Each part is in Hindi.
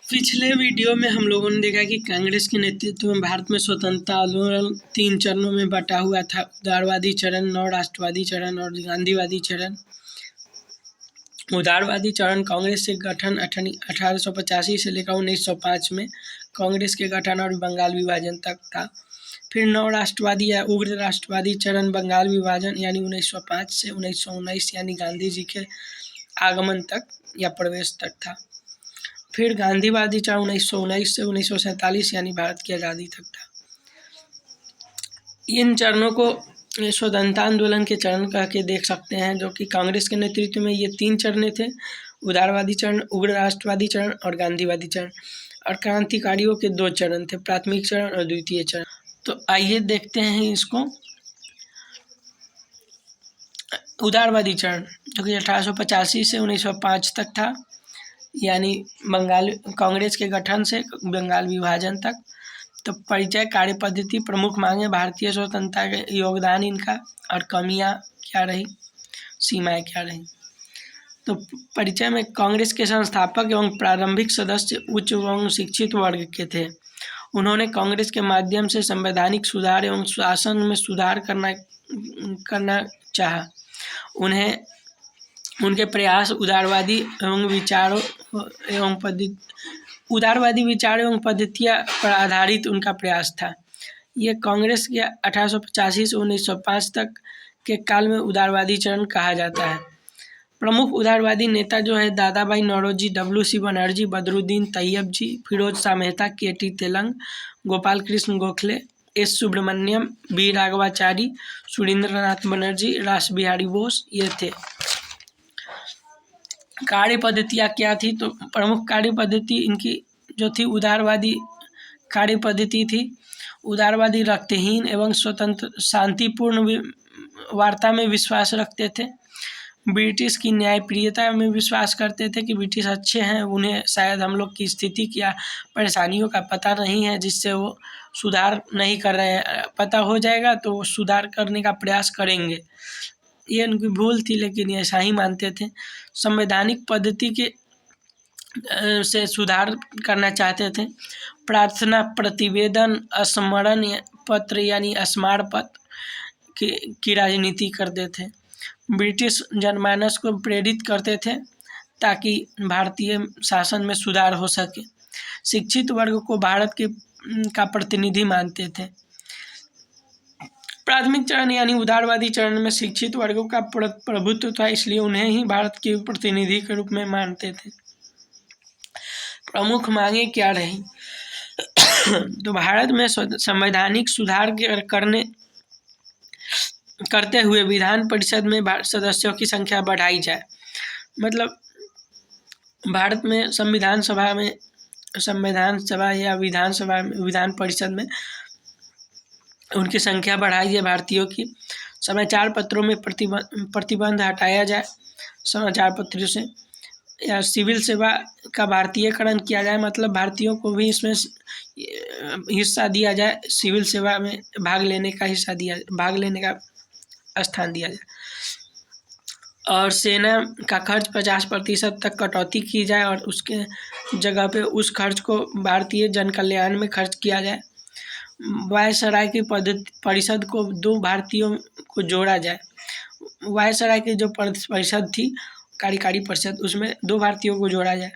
पिछले वीडियो में हम लोगों ने देखा कि कांग्रेस के नेतृत्व में भारत में स्वतंत्रता आंदोलन 3 चरणों में बटा हुआ था। उदारवादी चरण, नव राष्ट्रवादी चरण और गांधीवादी चरण। उदारवादी चरण कांग्रेस के गठन 1885 से लेकर 1905 में कांग्रेस के गठन और बंगाल विभाजन तक था। फिर नव राष्ट्रवादी या उग्र राष्ट्रवादी चरण बंगाल विभाजन यानी 1905 से 1919 यानी गांधी जी के आगमन तक या प्रवेश तक था। फिर गांधीवादी चरण 1919 से 1947 यानी भारत की आज़ादी तक था। इन चरणों को स्वतंत्रता आंदोलन के चरण कह के देख सकते हैं, जो कि कांग्रेस के नेतृत्व में ये 3 चरण थे: उदारवादी चरण, उग्र राष्ट्रवादी चरण और गांधीवादी चरण। और क्रांतिकारियों के 2 चरण थे, प्राथमिक चरण और द्वितीय चरण। तो आइए देखते हैं इसको। उदारवादी चरण जो कि 1885 से 1905 तक था, यानी बंगाल कांग्रेस के गठन से बंगाल विभाजन तक। तो परिचय, कार्य पद्धति, प्रमुख मांगे, भारतीय स्वतंत्रता के योगदान इनका और कमियां क्या रही, सीमाएं क्या रही। तो परिचय में कांग्रेस के संस्थापक एवं प्रारंभिक सदस्य उच्च एवं शिक्षित वर्ग के थे। उन्होंने कांग्रेस के माध्यम से संवैधानिक सुधार एवं शासन में सुधार करना चाहा। उनके प्रयास उदारवादी विचारों एवं पद्धतियाँ पर आधारित उनका प्रयास था। ये कांग्रेस के 1885 से 1905 तक के काल में उदारवादी चरण कहा जाता है। प्रमुख उदारवादी नेता जो है दादा भाई नौरोजी, WC बनर्जी, बदरुद्दीन तैयब जी, Firoz Shah Mehta, KT Telang, Gopal Krishna Gokhale, S Subramaniam, B Raghavachari, Surendranath Banerjee, रास बिहारी बोस ये थे। कार्य पद्धतियाँ क्या थी? तो प्रमुख कार्य पद्धति इनकी जो थी उदारवादी कार्य पद्धति थी। उदारवादी रक्तहीन एवं स्वतंत्र शांतिपूर्ण वार्ता में विश्वास रखते थे। ब्रिटिश की न्यायप्रियता में विश्वास करते थे कि ब्रिटिश अच्छे हैं, उन्हें शायद हम लोग की स्थिति या परेशानियों का पता नहीं है, जिससे वो सुधार नहीं कर रहे हैं। पता हो जाएगा तो वो सुधार करने का प्रयास करेंगे। ये उनकी भूल थी, लेकिन ऐसा ही मानते थे। संवैधानिक पद्धति के से सुधार करना चाहते थे। प्रार्थना, प्रतिवेदन, स्मरण पत्र यानी स्मार पत्र की राजनीति करते थे। ब्रिटिश जनमानस को प्रेरित करते थे ताकि भारतीय शासन में सुधार हो सके। शिक्षित वर्ग को भारत का प्रतिनिधि मानते थे। प्राथमिक चरण यानी उदारवादी चरण में शिक्षित वर्गों का प्रभुत्व था, इसलिए उन्हें ही भारत के प्रतिनिधि के रूप में मानते थे। प्रमुख मांगे क्या रही? तो भारत में संवैधानिक सुधार करते हुए विधान परिषद में सदस्यों की संख्या बढ़ाई जाए। मतलब भारत में संविधान सभा या विधान परिषद में उनकी संख्या बढ़ाई जाए भारतीयों की। समाचार पत्रों में प्रतिबंध हटाया जाए समाचार पत्रों से, या सिविल सेवा का भारतीयकरण किया जाए। मतलब भारतीयों को भी इसमें हिस्सा दिया जाए, सिविल सेवा में भाग लेने का स्थान दिया जाए। और सेना का खर्च 50% तक कटौती की जाए और उसके जगह पे उस खर्च को भारतीय जन कल्याण में खर्च किया जाए। वायसराय की परिषद को 2 भारतीयों को जोड़ा जाए। वायसराय की जो परिषद थी, कार्यकारी परिषद, उसमें 2 भारतीयों को जोड़ा जाए।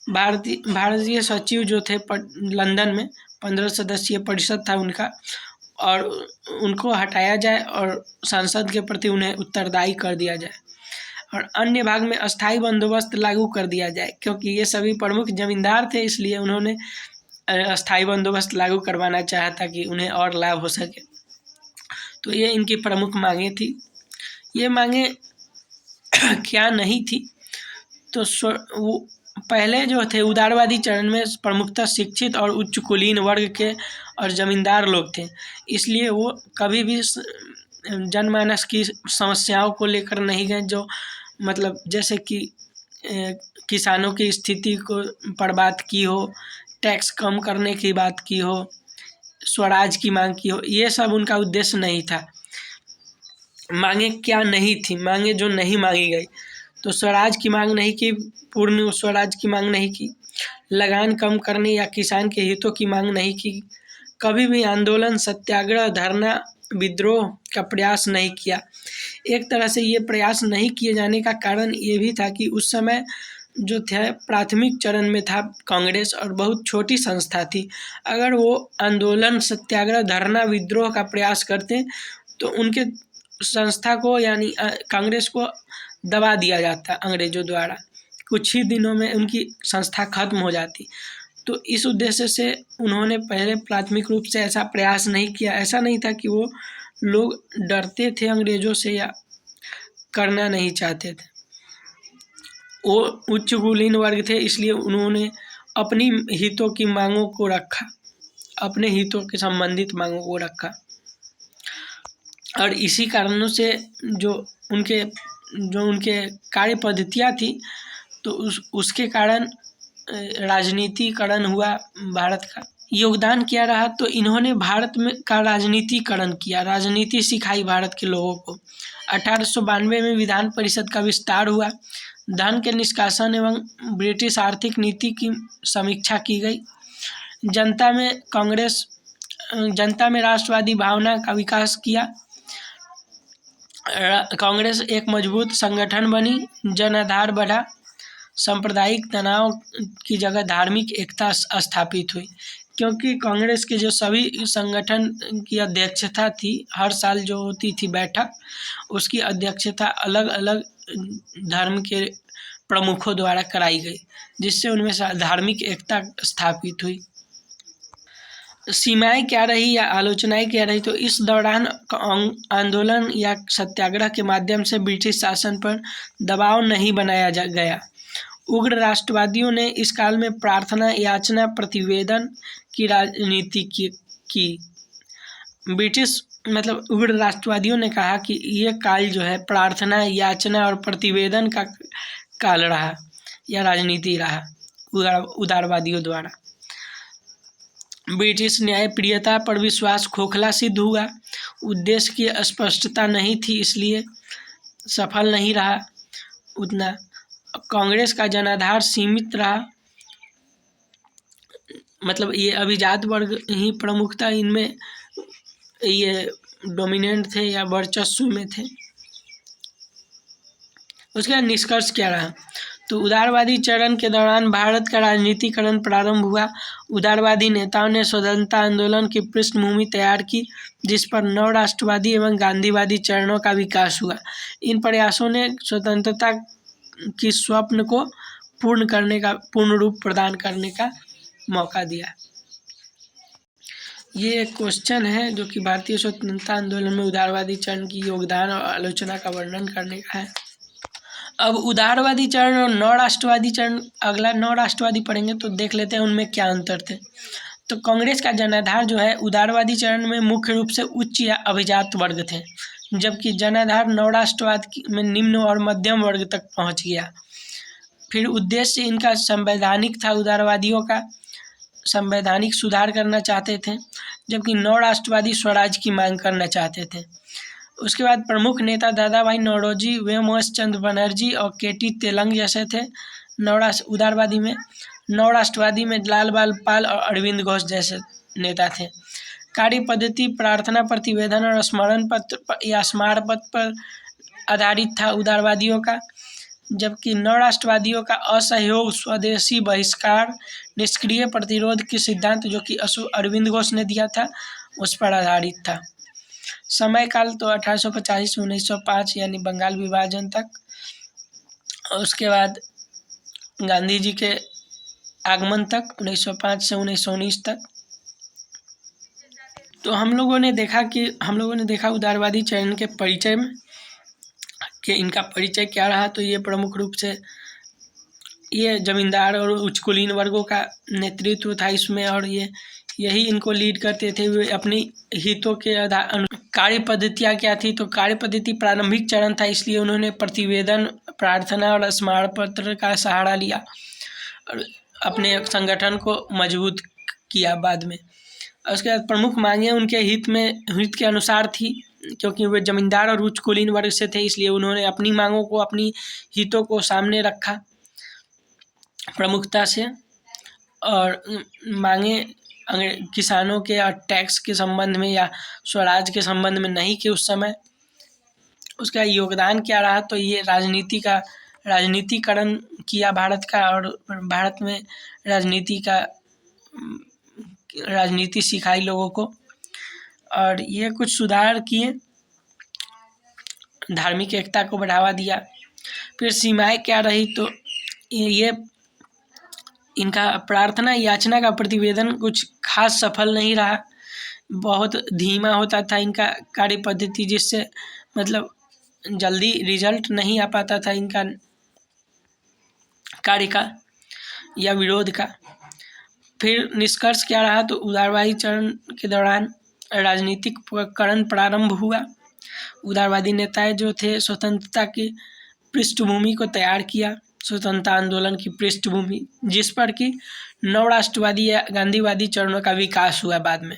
भारतीय सचिव जो थे लंदन में 15 सदस्यीय परिषद था उनका, और उनको हटाया जाए और संसद के प्रति उन्हें उत्तरदायी कर दिया जाए। और अन्य भाग में अस्थायी बंदोबस्त लागू कर दिया जाए, क्योंकि ये सभी प्रमुख जमींदार थे, इसलिए उन्होंने अस्थायी बंदोबस्त लागू करवाना चाहा ताकि उन्हें और लाभ हो सके। तो ये इनकी प्रमुख मांगे थी। ये मांगे क्या नहीं थी? तो वो पहले जो थे उदारवादी चरण में प्रमुखतः शिक्षित और उच्च कुलीन वर्ग के और जमींदार लोग थे, इसलिए वो कभी भी जनमानस की समस्याओं को लेकर नहीं गए। जो मतलब जैसे कि किसानों की स्थिति पर बात की हो, टैक्स कम करने की बात की हो, स्वराज की मांग की हो, ये सब उनका उद्देश्य नहीं था। मांगे क्या नहीं थी? मांगे जो नहीं मांगी गई, तो स्वराज की मांग नहीं की, पूर्ण स्वराज की मांग नहीं की। लगान कम करने या किसान के हितों की मांग नहीं की। कभी भी आंदोलन, सत्याग्रह, धरना, विद्रोह का प्रयास नहीं किया। एक तरह से ये प्रयास नहीं किए जाने का कारण ये भी था कि उस समय जो थे प्राथमिक चरण में था कांग्रेस और बहुत छोटी संस्था थी। अगर वो आंदोलन, सत्याग्रह, धरना, विद्रोह का प्रयास करते तो उनके संस्था को यानी कांग्रेस को दबा दिया जाता अंग्रेजों द्वारा। कुछ ही दिनों में उनकी संस्था खत्म हो जाती। तो इस उद्देश्य से उन्होंने पहले प्राथमिक रूप से ऐसा प्रयास नहीं किया। ऐसा नहीं था कि वो लोग डरते थे अंग्रेजों से या करना नहीं चाहते थे। वो उच्च कुलीन वर्ग थे, इसलिए उन्होंने अपनी हितों की मांगों को रखा, अपने हितों के संबंधित मांगों को रखा। और इसी कारणों से जो उनके कार्य पद्धतियाँ थी, तो उसके कारण राजनीतिकरण हुआ भारत का। योगदान क्या रहा, तो इन्होंने भारत में का राजनीतिकरण किया, राजनीति सिखाई भारत के लोगों को। 1892 में विधान परिषद का विस्तार हुआ। धन के निष्कासन एवं ब्रिटिश आर्थिक नीति की समीक्षा की गई। जनता में राष्ट्रवादी भावना का विकास किया। कांग्रेस एक मजबूत संगठन बनी, जन आधार बढ़ा, सांप्रदायिक तनाव की जगह धार्मिक एकता स्थापित हुई। क्योंकि कांग्रेस के जो सभी संगठन की अध्यक्षता थी, हर साल जो होती थी बैठक, उसकी अध्यक्षता अलग अलग धर्म के प्रमुखों द्वारा कराई गई, जिससे उनमें धार्मिक एकता स्थापित हुई। सीमाएं क्या रही या आलोचनाएं क्या रही, तो इस दौरान आंदोलन या सत्याग्रह के माध्यम से ब्रिटिश शासन पर दबाव नहीं बनाया गया। उग्र राष्ट्रवादियों ने इस काल में प्रार्थना, याचना, प्रतिवेदन की राजनीति की। ब्रिटिश मतलब उग्र राष्ट्रवादियों ने कहा कि ये काल जो है प्रार्थना, याचना और प्रतिवेदन का काल रहा या राजनीति रहा उदारवादियों द्वारा। ब्रिटिश न्यायप्रियता पर विश्वास खोखला सिद्ध हुआ। उद्देश्य की स्पष्टता नहीं थी, इसलिए सफल नहीं रहा उतना। कांग्रेस का जनाधार सीमित रहा, मतलब ये अभिजात वर्ग ही प्रमुख था, इनमें ये डोमिनेंट थे या वर्चस्व में थे। उसके बाद निष्कर्ष क्या रहा, तो उदारवादी चरण के दौरान भारत का राजनीतिकरण प्रारंभ हुआ। उदारवादी नेताओं ने स्वतंत्रता आंदोलन की पृष्ठभूमि तैयार की, जिस पर नव राष्ट्रवादी एवं गांधीवादी चरणों का विकास हुआ। इन प्रयासों ने स्वतंत्रता की स्वप्न को पूर्ण रूप प्रदान करने का मौका दिया। ये एक क्वेश्चन है जो कि भारतीय स्वतंत्रता आंदोलन में उदारवादी चरण की योगदान और आलोचना का वर्णन करने का है। अब उदारवादी चरण और नव राष्ट्रवादी चरण, अगला नव राष्ट्रवादी पढ़ेंगे तो देख लेते हैं उनमें क्या अंतर थे। तो कांग्रेस का जनाधार जो है उदारवादी चरण में मुख्य रूप से उच्च या अभिजात वर्ग थे, जबकि जनाधार नव राष्ट्रवाद में निम्न और मध्यम वर्ग तक पहुंच गया। फिर उद्देश्य इनका संवैधानिक था, उदारवादियों का संवैधानिक सुधार करना चाहते थे, जबकि नव राष्ट्रवादी स्वराज की मांग करना चाहते थे। उसके बाद प्रमुख नेता दादा भाई नौरोजी, वेमोस चंद्र बनर्जी और केटी तेलंग जैसे थे उदारवादी में। नव राष्ट्रवादी में लाल बाल पाल और अरविंद घोष जैसे नेता थे। कार्य पद्धति प्रार्थना, प्रतिवेदन और स्मरण पत्र या स्मार पत्र पर आधारित था उदारवादियों का, जबकि नव राष्ट्रवादियों का असहयोग, स्वदेशी बहिष्कार, निष्क्रिय प्रतिरोध के सिद्धांत जो कि अरविंद घोष ने दिया था उस पर आधारित था। समय काल तो 1885 से 1905 यानी बंगाल विभाजन तक, और उसके बाद गांधी जी के आगमन तक 1905 से 1919 तक। तो हम लोगों ने देखा उदारवादी चरण के परिचय में कि इनका परिचय क्या रहा। तो ये प्रमुख रूप से ये जमींदार और उच्च कुलीन वर्गों का नेतृत्व था इसमें, और यही इनको लीड करते थे। वे अपनी हितों के कार्य पद्धतियाँ क्या थी, तो कार्य पद्धति प्रारंभिक चरण था, इसलिए उन्होंने प्रतिवेदन, प्रार्थना और स्मार पत्र का सहारा लिया और अपने संगठन को मजबूत किया बाद में। उसके बाद प्रमुख मांगें उनके हित के अनुसार थी, क्योंकि वे जमींदार और उच्च कुलीन वर्ग से थे, इसलिए उन्होंने अपनी मांगों को, अपनी हितों को सामने रखा प्रमुखता से। और मांगे किसानों के और टैक्स के संबंध में या स्वराज के संबंध में नहीं कि उस समय उसका योगदान क्या रहा, तो ये राजनीतिकरण किया भारत का, और भारत में राजनीति सिखाई लोगों को, और ये कुछ सुधार किए, धार्मिक एकता को बढ़ावा दिया। फिर सीमाएं क्या रही, तो ये इनका प्रार्थना याचना का प्रतिवेदन कुछ खास सफल नहीं रहा, बहुत धीमा होता था इनका कार्य पद्धति, जिससे मतलब जल्दी रिजल्ट नहीं आ पाता था इनका कार्य का या विरोध का। फिर निष्कर्ष क्या रहा, तो उदारवादी चरण के दौरान राजनीतिकरण प्रारंभ हुआ। उदारवादी नेताएं जो थे स्वतंत्रता की पृष्ठभूमि को तैयार किया, स्वतंत्रता आंदोलन की पृष्ठभूमि, जिस पर कि नव राष्ट्रवादी या गांधीवादी चरणों का विकास हुआ बाद में।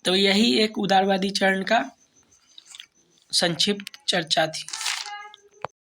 तो यही एक उदारवादी चरण का संक्षिप्त चर्चा थी।